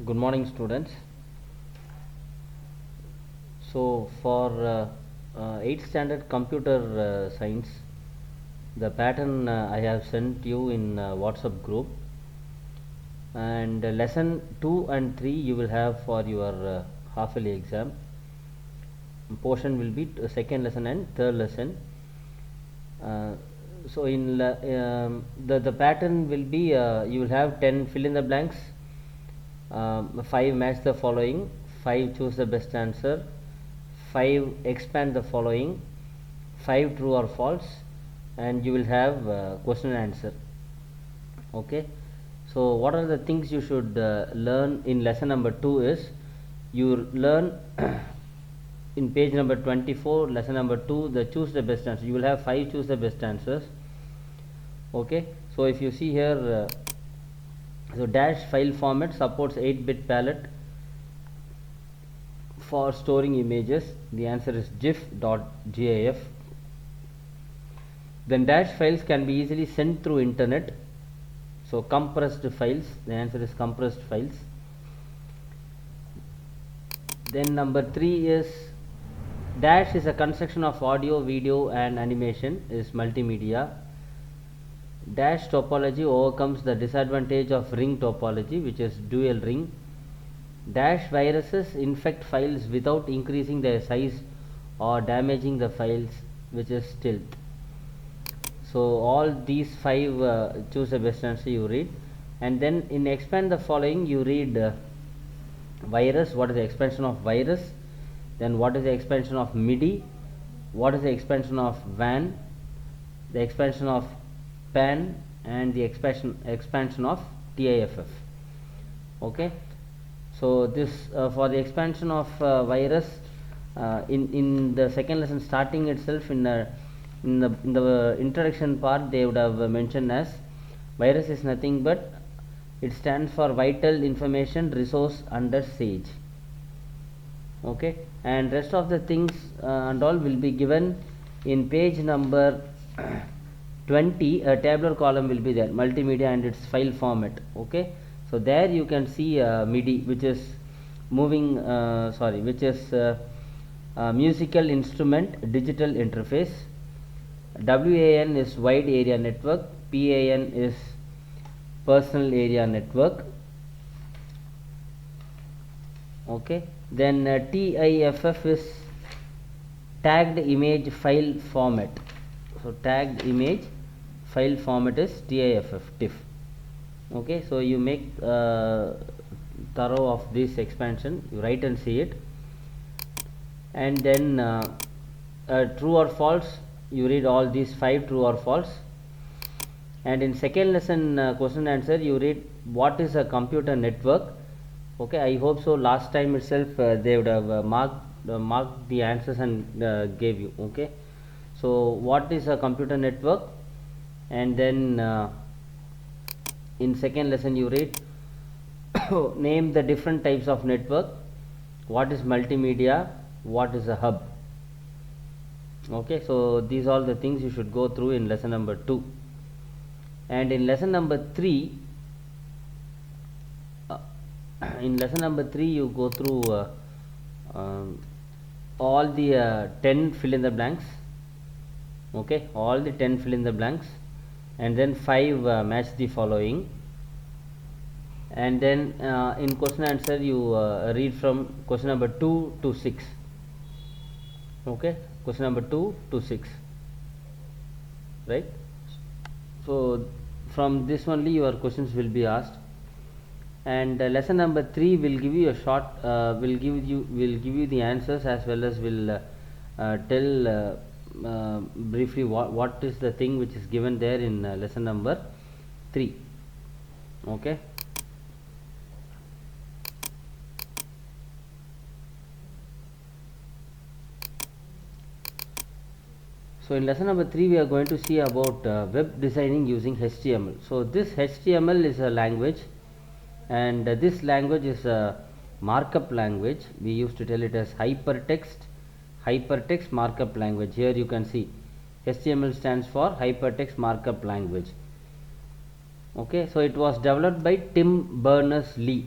Good morning, students. So, for 8th standard computer science, the pattern I have sent you in WhatsApp group, and lesson 2 and 3 you will have for your half yearly exam. Portion will be second lesson and third lesson. Uh, so, in the pattern will be you will have 10 fill in the blanks, 5 match the following, 5 choose the best answer, 5 expand the following, 5 true or false, and you will have question and answer. Okay, so what are the things you should learn in lesson number 2 is you learn in page number 24, lesson number 2, the choose the best answer. You will have 5 choose the best answers. Okay, so if you see here, so dash file format supports 8-bit palette for storing images. The answer is gif.gif. Then dash files can be easily sent through internet. So compressed files, the answer is compressed files. Then number 3 is dash is a construction of audio, video and animation, is multimedia. Dash topology overcomes the disadvantage of ring topology, which is dual ring. Dash viruses infect files without increasing their size or damaging the files, which is stealth. So all these 5 choose the best answer you read, and then in expand the following you read virus, what is the expansion of virus, then what is the expansion of MIDI, what is the expansion of WAN, the expansion of PAN, and the expansion of TIFF. Okay, so this for the expansion of virus, in the second lesson starting itself, in the introduction part they would have mentioned as virus is nothing but it stands for vital information resource under siege. Okay, and rest of the things and all will be given in page number 20. A tabular column will be there, multimedia and its file format. Okay, so there you can see MIDI, which is moving which is musical instrument digital interface. WAN is wide area network, PAN is personal area network. Okay, then TIFF is tagged image file format. So tagged image file format is TIFF. Okay, so you make thorough of this expansion, you write and see it, and then true or false, you read all these 5 true or false. And in second lesson question answer you read what is a computer network. Okay, I hope so last time itself they would have marked the answers and gave you. Okay, so what is a computer network, and then in second lesson you read name the different types of network, what is multimedia, what is a hub. Okay, so these are all the things you should go through in lesson number 2. And in lesson number 3, you go through all the 10 fill in the blanks. Okay, all the 10 fill in the blanks, and then 5 match the following, and then in question answer you read from question number 2 to 6. Okay, question number 2 to 6, right? So from this only your questions will be asked. And lesson number 3 will give you a short will give you the answers, as well as will tell briefly what is the thing which is given there in lesson number 3. Okay, so in lesson number 3 we are going to see about web designing using HTML. So this HTML is a language, and this language is a markup language. We used to tell it as hypertext markup language. Here you can see HTML stands for hypertext markup language. Okay, so it was developed by Tim Berners-Lee.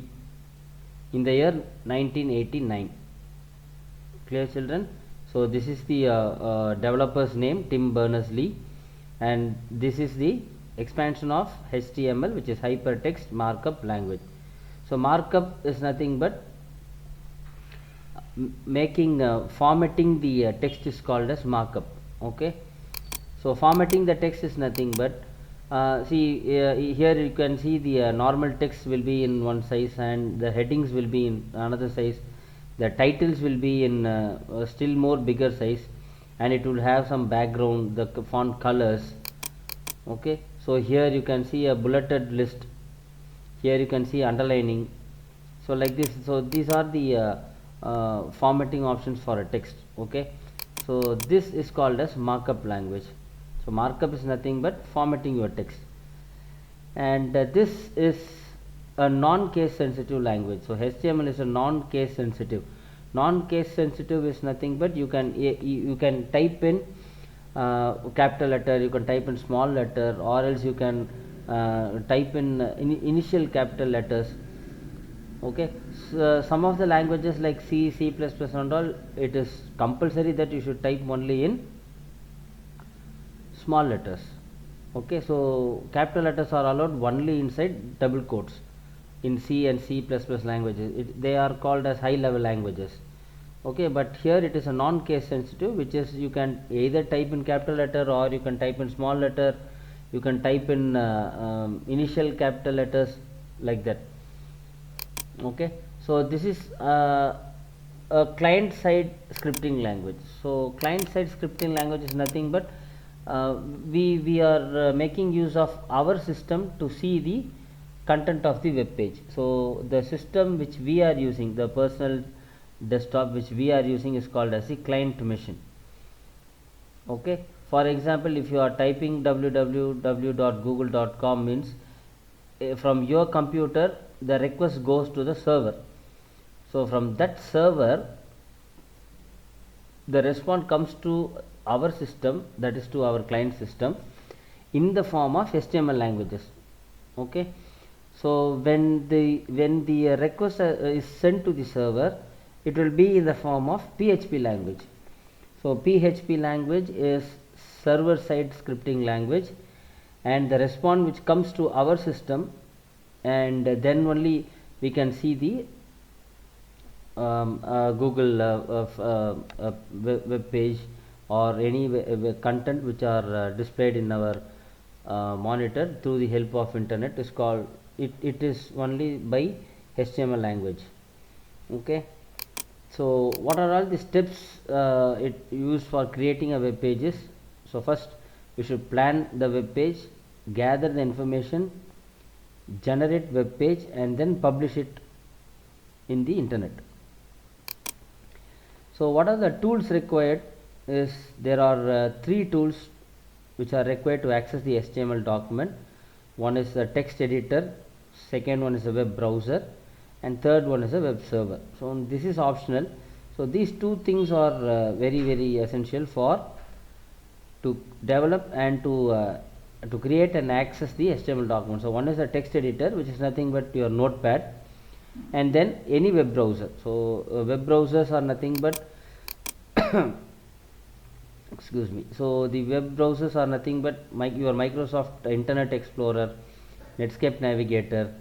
in the year 1989. Clear, children? So this is the developer's name, Tim Berners-Lee, and this is the expansion of HTML, which is hypertext markup language. So markup is nothing but making formatting the text is called as markup. Okay, so formatting the text is nothing but here you can see the normal text will be in one size and the headings will be in another size, the titles will be in still more bigger size, and it will have some background, the font colors. Okay, so here you can see a bulleted list, here you can see underlining, so like this. So these are the formatting options for a text. Okay, so this is called as markup language. So markup is nothing but formatting your text, and this is a non-case sensitive language. So HTML is a non-case sensitive. Non-case sensitive is nothing but you can type in capital letter, you can type in small letter, or else you can type in initial capital letters. Okay, so some of the languages like C, C++ and all, it is compulsory that you should type only in small letters. Okay, so capital letters are allowed only inside double quotes in C and C++ languages. They are called as high level languages. Okay, but here it is a non-case sensitive, which is you can either type in capital letter or you can type in small letter, you can type in initial capital letters, like that. Okay, so this is a client side scripting language. So client side scripting language is nothing but we are making use of our system to see the content of the web page. So the system which we are using, the personal desktop which we are using, is called as the client machine. Okay, for example, if you are typing www.google.com means from your computer the request goes to the server. So from that server the response comes to our system, that is to our client system, in the form of HTML languages. Okay, so when the request is sent to the server, it will be in the form of PHP language. So PHP language is server side scripting language, and the response which comes to our system, and then only we can see the Google web page or any content which are displayed in our monitor through the help of internet is called, it is only by HTML language. Okay, so what are all the steps it used for creating a web pages? So first we should plan the web page, gather the information, generate web page, and then publish it in the internet. So what are the tools required is there are three tools which are required to access the HTML document. One is a text editor, second one is a web browser, and third one is a web server. So this is optional. So these two things are very essential for to develop and to create and access the HTML document. So one is a text editor, which is nothing but your notepad, and then any web browser. So web browsers are nothing but excuse me, so the web browsers are nothing but your Microsoft Internet Explorer, Netscape Navigator,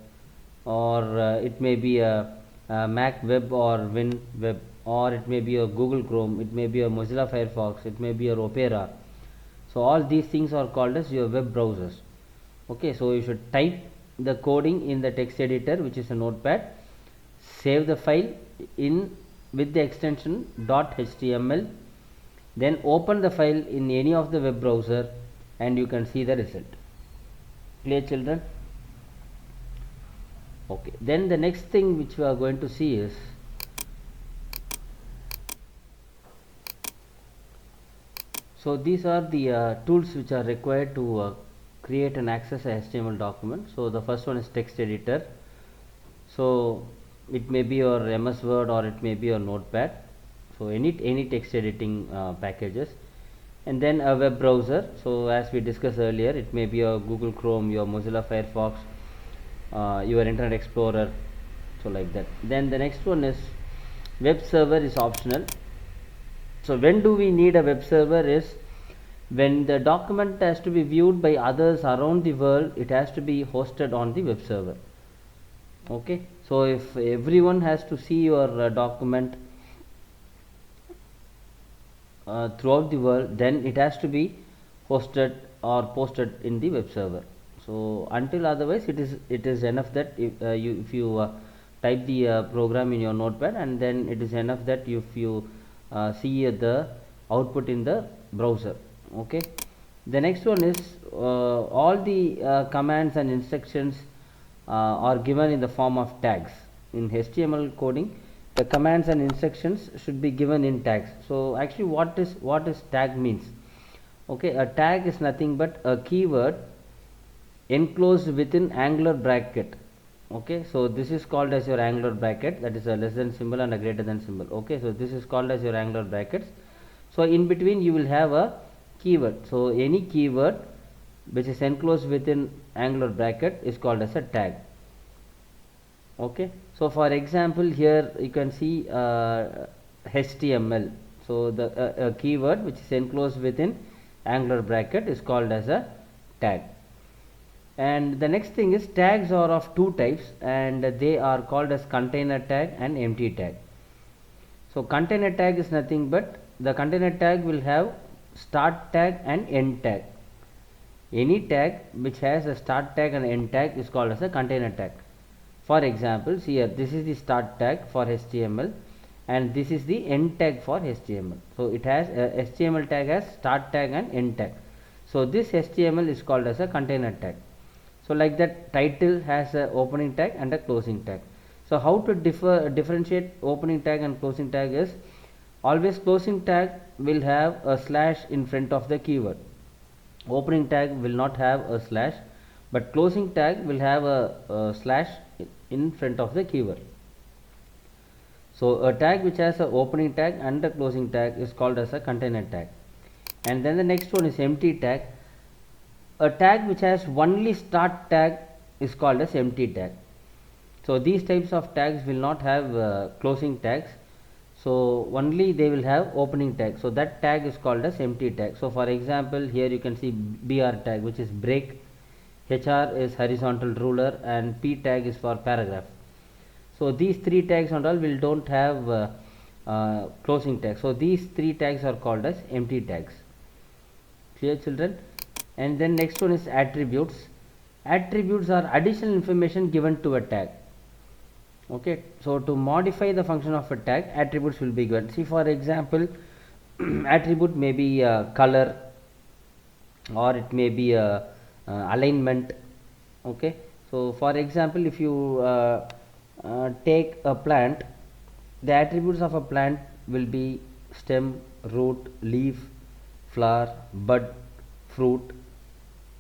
or it may be a Mac Web or WinWeb, or it may be a Google Chrome, it may be a Mozilla Firefox, it may be a Opera. So all these things are called as your web browsers. Okay, so you should type the coding in the text editor, which is a notepad, save the file in with the extension .html, then open the file in any of the web browser and you can see the result. Clear, children? Okay, then the next thing which we are going to see is so these are the tools which are required to create and access a HTML document. So the first one is text editor. So it may be your MS Word or it may be your notepad, so any text editing packages, and then a web browser. So as we discussed earlier, it may be your Google Chrome, your Mozilla Firefox, your Internet Explorer. So like that. Then the next one is web server is optional. So when do we need a web server is when the document has to be viewed by others around the world, it has to be hosted on the web server. Okay, so if everyone has to see your document throughout the world, then it has to be hosted or posted in the web server. So until otherwise, it is enough that if you type the program in your notepad, and then it is enough that if you see the output in the browser. Okay, the next one is all the commands and instructions are given in the form of tags. In HTML coding, the commands and instructions should be given in tags. So actually what is tag means? Okay, a tag is nothing but a keyword enclosed within angular bracket. Okay, so this is called as your angular bracket, that is a less than symbol and a greater than symbol. Okay, so this is called as your angular brackets. So in between you will have a keyword. So any keyword which is enclosed within angular bracket is called as a tag. Okay, so for example, here you can see HTML. So the a keyword which is enclosed within angular bracket is called as a tag. And the next thing is tags are of two types, and they are called as container tag and empty tag. So container tag is nothing but the container tag will have start tag and end tag. Any tag which has a start tag and end tag is called as a container tag. For example, here this is the start tag for HTML and this is the end tag for HTML. So it has HTML tag has start tag and end tag. So this HTML is called as a container tag. So like that, title has a opening tag and a closing tag. So how to differentiate opening tag and closing tag is always closing tag will have a slash in front of the keyword. Opening tag will not have a slash, but closing tag will have a slash in front of the keyword. So a tag which has a opening tag and a closing tag is called as a container tag. And then the next one is empty tag. A tag which has only start tag is called as empty tag. So these types of tags will not have closing tags, so only they will have opening tag. So that tag is called as empty tag. So for example, here you can see BR tag, which is break, HR is horizontal ruler, and P tag is for paragraph. So these three tags and all will don't have closing tags. So these three tags are called as empty tags. Clear, children? And then next one is attributes. Attributes are additional information given to a tag. Okay, so to modify the function of a tag, attributes will be given. See, for example, attribute may be color, or it may be alignment. Okay, so for example, if you take a plant, the attributes of a plant will be stem, root, leaf, flower, bud, fruit.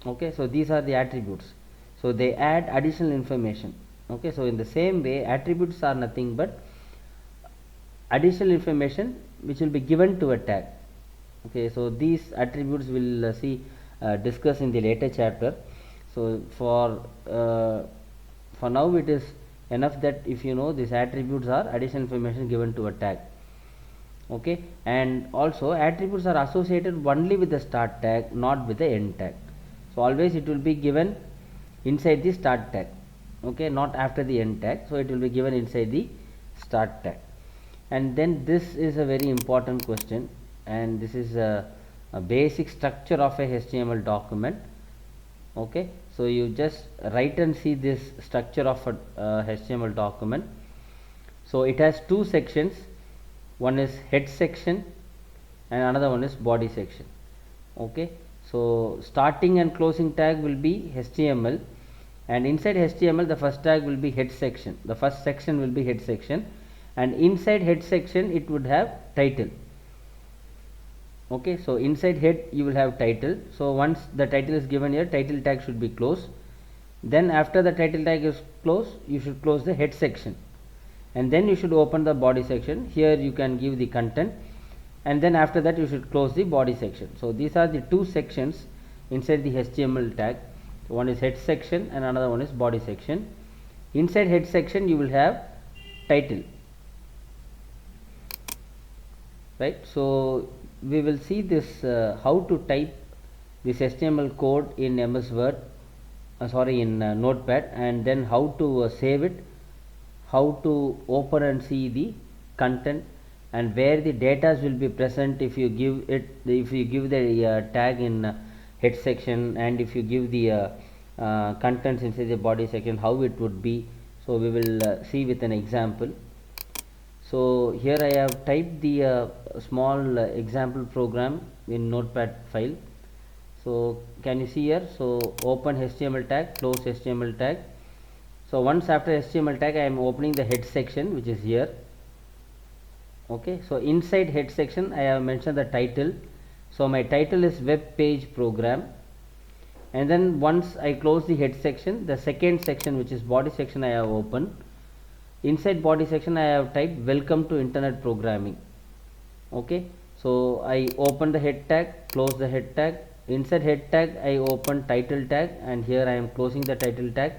Okay, so these are the attributes. So they add additional information. Okay, so in the same way, attributes are nothing but additional information which will be given to a tag. Okay, so these attributes will discuss in the later chapter. So for now it is enough that if you know these attributes are additional information given to a tag. Okay, and also attributes are associated only with the start tag, not with the end tag. So always it will be given inside the start tag. Okay, not after the end tag. So it will be given inside the start tag. And then this is a very important question, and this is a basic structure of a HTML document. Okay, so you just write and see this structure of a HTML document. So it has two sections. One is head section and another one is body section. Okay, so starting and closing tag will be HTML, and inside HTML the first tag will be head section. The first section will be head section, and inside head section it would have title. Okay, so inside head you will have title. So once the title is given here, title tag should be closed. Then after the title tag is closed, you should close the head section, and then you should open the body section. Here you can give the content, and then after that you should close the body section. So these are the two sections inside the HTML tag. One is head section and another one is body section. Inside head section you will have title, right? So we will see this how to type this HTML code in MS Word, in Notepad, and then how to save it, how to open and see the content, and where the data will be present if you give it, if you give the tag in head section, and if you give the contents inside the body section, how it would be. So we will see with an example. So here I have typed the small example program in Notepad file. So can you see here? So open HTML tag, close HTML tag. So once after HTML tag, I am opening the head section, which is here. Okay, so inside head section I have mentioned the title. So my title is web page program, and then once I close the head section, the second section, which is body section, I have opened. Inside body section I have typed welcome to internet programming. Okay, so I open the head tag, close the head tag. Inside head tag I open title tag, and here I am closing the title tag.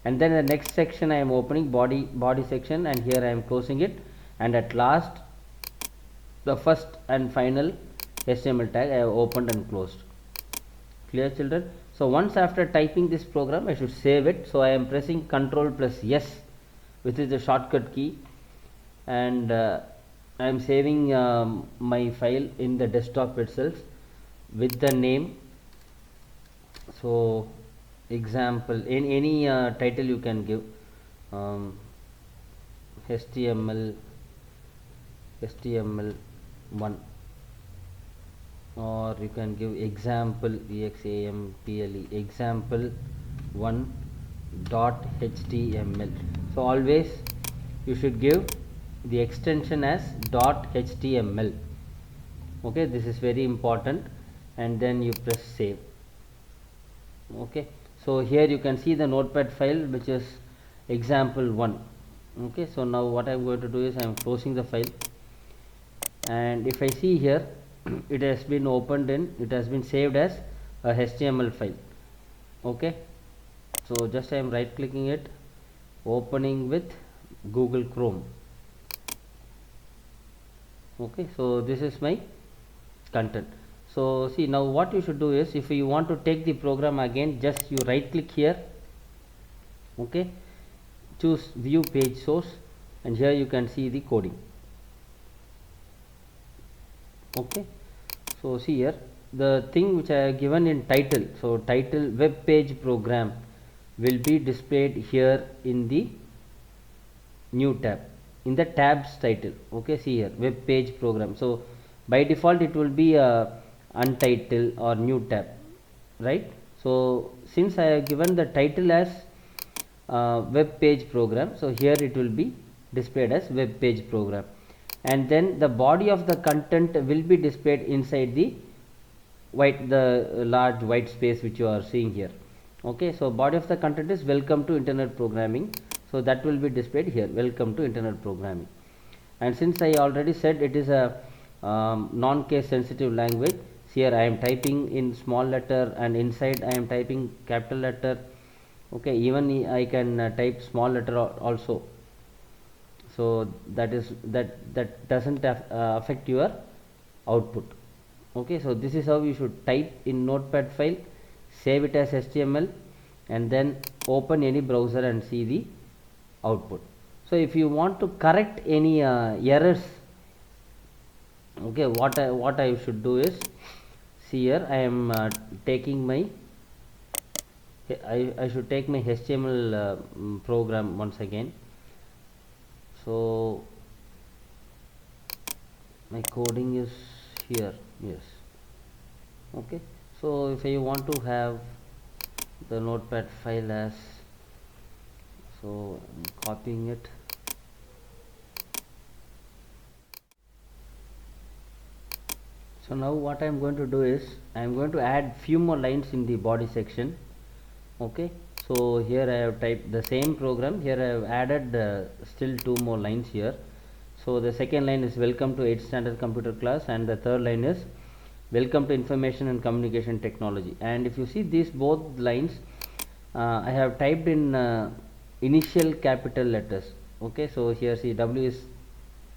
And then the next section I am opening body section, and here I am closing it. And at last, the first and final HTML tag I have opened and closed. Clear, children? So once after typing this program, I should save it. So I am pressing Ctrl plus S, which is the shortcut key, and I am saving my file in the desktop itself with the name. So example, in any title you can give, HTML1, or you can give example, example1 .html. so always you should give the extension as .html. okay, this is very important, and then you press save. Okay, so here you can see the notepad file, which is example1. okay, so now what I am going to do is I am closing the file, and if I see here it has been opened in, it has been saved as a HTML file. okay, so just I am right clicking it, opening with Google Chrome. okay, so this is my content. So see, now what you should do is, if you want to take the program again, just you right click here. okay, choose view page source, and here you can see the coding. okay, so see here the thing which I have given in title, so title web page program will be displayed here in the new tab, in the tabs title. okay, see here web page program. So by default it will be untitled or new tab, right? So since I have given the title as web page program, so here it will be displayed as web page program, and then the body of the content will be displayed inside the large white space which you are seeing here. okay, so body of the content is welcome to internet programming, so that will be displayed here, welcome to internet programming. And since I already said it is a non-case sensitive language, here I am typing in small letter, and inside I am typing capital letter. okay, even I can type small letter also, so that doesn't affect your output. okay, so this is how you should type in notepad file, save it as HTML, and then open any browser and see the output. So if you want to correct any errors, okay, what I should do is, see here I am taking my I should take my HTML program once again. So my coding is here, yes. okay, so if I want to have the notepad file as, so I'm copying it. So now what I am going to do is, I am going to add few more lines in the body section. okay, so here I have typed the same program, here I have added still 2 more lines here. So the second line is welcome to 8th standard computer class, and the third line is welcome to information and communication technology. And if you see these both lines, I have typed in initial capital letters. Okay, so here see W is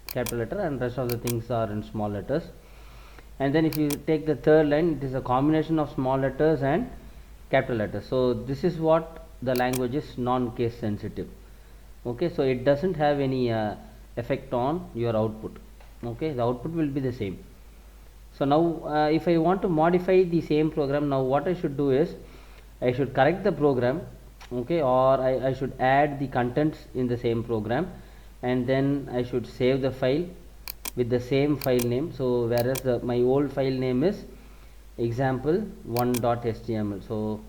capital letter and rest of the things are in small letters. And then if you take the third line, it is a combination of small letters and capital letters. So this is what the language is non-case sensitive. Okay, so it doesn't have any effect on your output. Okay, the output will be the same. So now if I want to modify the same program, now what I should do is I should correct the program, okay, or I should add the contents in the same program, and then I should save the file with the same file name. So whereas my old file name is example1.html, so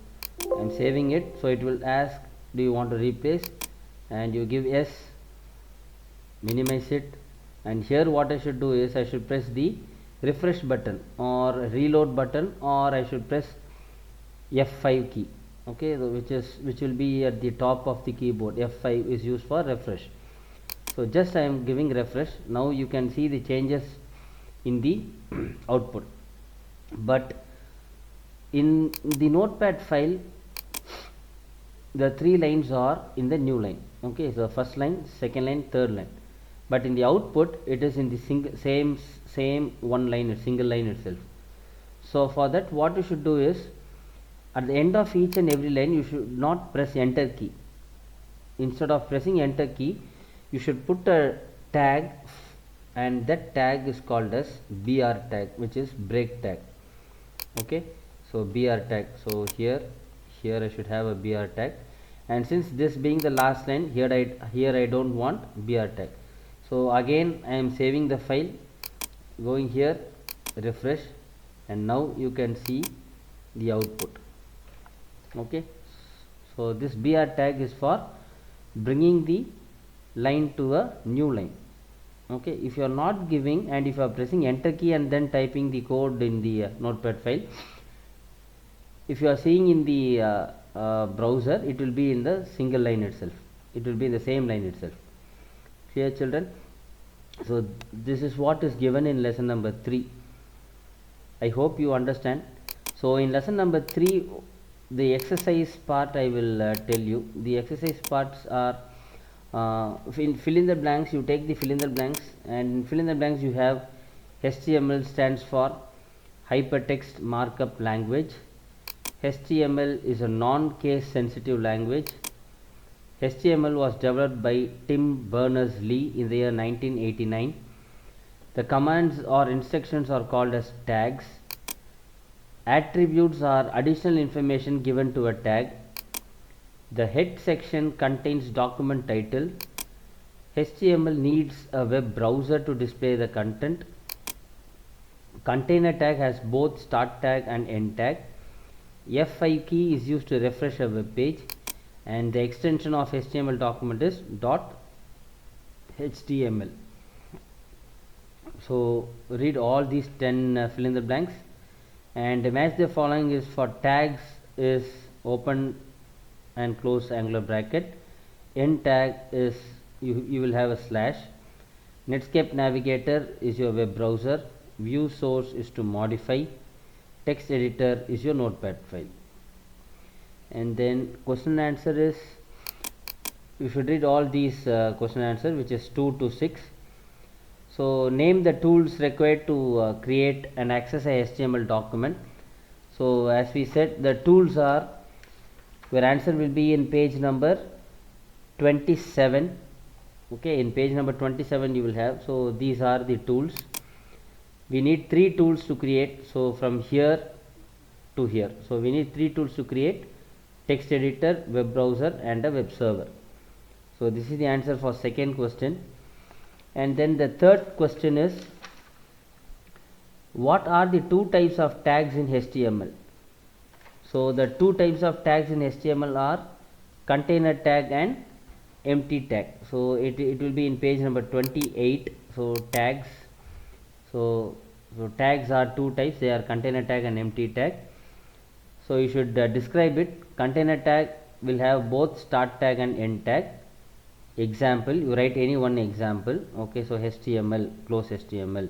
I'm saving it. So it will ask, do you want to replace, and you give yes, minimize it, and here what I should do is I should press the refresh button or reload button, or I should press F5 key, okay, which will be at the top of the keyboard. F5 is used for refresh. So just I am giving refresh. Now you can see the changes in the output, but in the notepad file the 3 lines are in the new line. Okay, so first line, second line, third line, but in the output it is in the same one line, single line itself. So for that, what you should do is at the end of each and every line you should not press enter key. Instead of pressing enter key, you should put a tag, and that tag is called as BR tag, which is break tag. Okay, so BR tag. So here I should have a BR tag, and since this being the last line, here I don't want BR tag. So again I am saving the file, going here, refresh, and now you can see the output. Okay, so this BR tag is for bringing the line to a new line. Okay, if you are not giving, and if you are pressing enter key and then typing the code in the notepad file, if you are seeing in the browser, it will be in the single line itself, it will be in the same line itself. Clear, children? So this is what is given in lesson number 3. I hope you understand. So in lesson number 3, the exercise part I will tell you. The exercise parts are fill in the blanks. You take the fill in the blanks, and in fill in the blanks you have HTML stands for hypertext markup language. HTML is a non-case sensitive language. HTML was developed by Tim Berners-Lee in the year 1989. The commands or instructions are called as tags. Attributes are additional information given to a tag. The head section contains document title. HTML needs a web browser to display the content. Container tag has both start tag and end tag. F5 key is used to refresh a web page, and the extension of HTML document is .html. So read all these 10 fill in the blanks, and match the following is for tags is open and close angular bracket. End tag is you will have a slash. Netscape Navigator is your web browser. View source is to modify. Text editor is your notepad file. And then question and answer is, you should read all these question and answer, which is 2 to 6. So name the tools required to create and access a HTML document. So as we said, the tools are, your answer will be in page number 27. Okay, in page number 27 you will have. So these are the tools. We need 3 tools to create. So from here to here, so we need 3 tools to create: text editor, web browser, and a web server. So this is the answer for second question. And then the third question is, what are the 2 types of tags in HTML? So the 2 types of tags in HTML are container tag and empty tag. So it will be in page number 28. So tags, so tags are 2 types. They are container tag and empty tag. So you should describe it. Container tag will have both start tag and end tag. Example, you write any one example. Okay, so HTML, close HTML.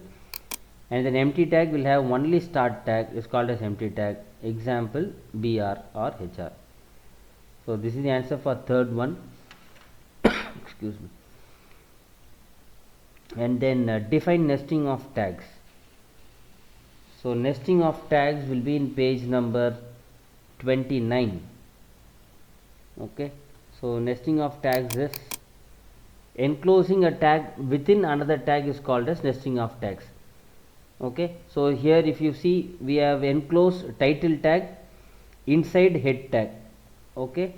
And then empty tag will have only start tag, is called as empty tag. Example, BR or HR. So this is the answer for third one. Excuse me. And then define nesting of tags. So nesting of tags will be in page number 29. Okay, so nesting of tags is enclosing a tag within another tag is called as nesting of tags. Okay, so here if you see, we have enclosed title tag inside head tag. Okay,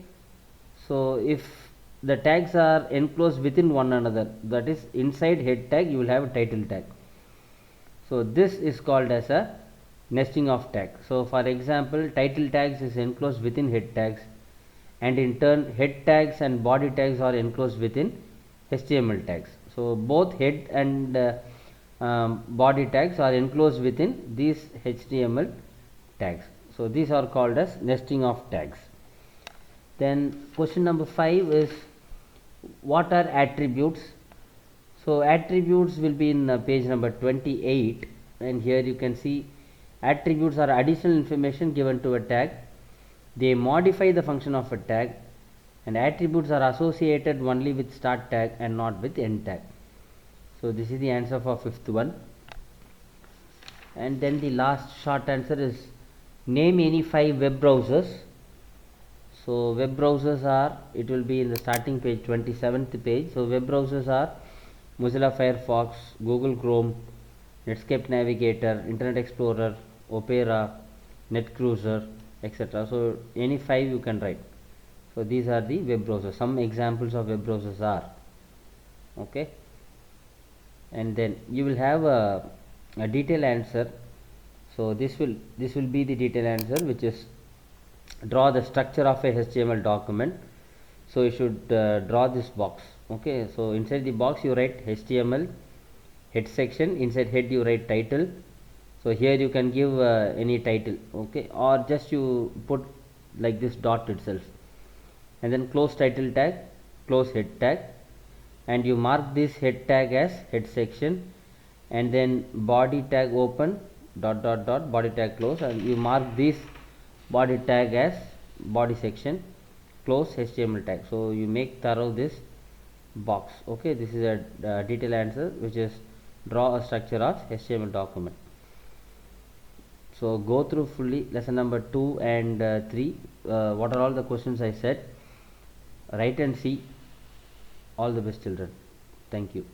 so if the tags are enclosed within one another, that is inside head tag, you will have a title tag. So this is called as a nesting of tag. So for example, title tags is enclosed within head tags, and in turn head tags and body tags are enclosed within HTML tags. So both head and body tags are enclosed within these HTML tags. So these are called as nesting of tags. Then question number 5 is, what are attributes? So attributes will be in page number 28, and here you can see attributes are additional information given to a tag. They modify the function of a tag, and attributes are associated only with start tag and not with end tag. So this is the answer for fifth one. And then the last short answer is, name any 5 web browsers. So web browsers are, it will be in the starting page, 27th page. So web browsers are Mozilla Firefox, Google Chrome, Netscape Navigator, Internet Explorer, Opera, NetCruiser, etc. So any 5 you can write. So these are the web browsers. Some examples of web browsers are, okay. And then you will have a detailed answer. So this will be the detailed answer, which is draw the structure of a HTML document. So you should draw this box. Okay, so inside the box you write HTML head section, inside head you write title. So here you can give any title, okay, or just you put like this dot itself, and then close title tag, close head tag, and you mark this head tag as head section, and then body tag open, dot dot dot, body tag close, and you mark this body tag as body section, close HTML tag. So you make thorough this box. Okay, this is a detailed answer, which is draw a structure of HTML document. So go through fully lesson number 2 and 3. What are all the questions I said? Write and see. All the best, children. Thank you.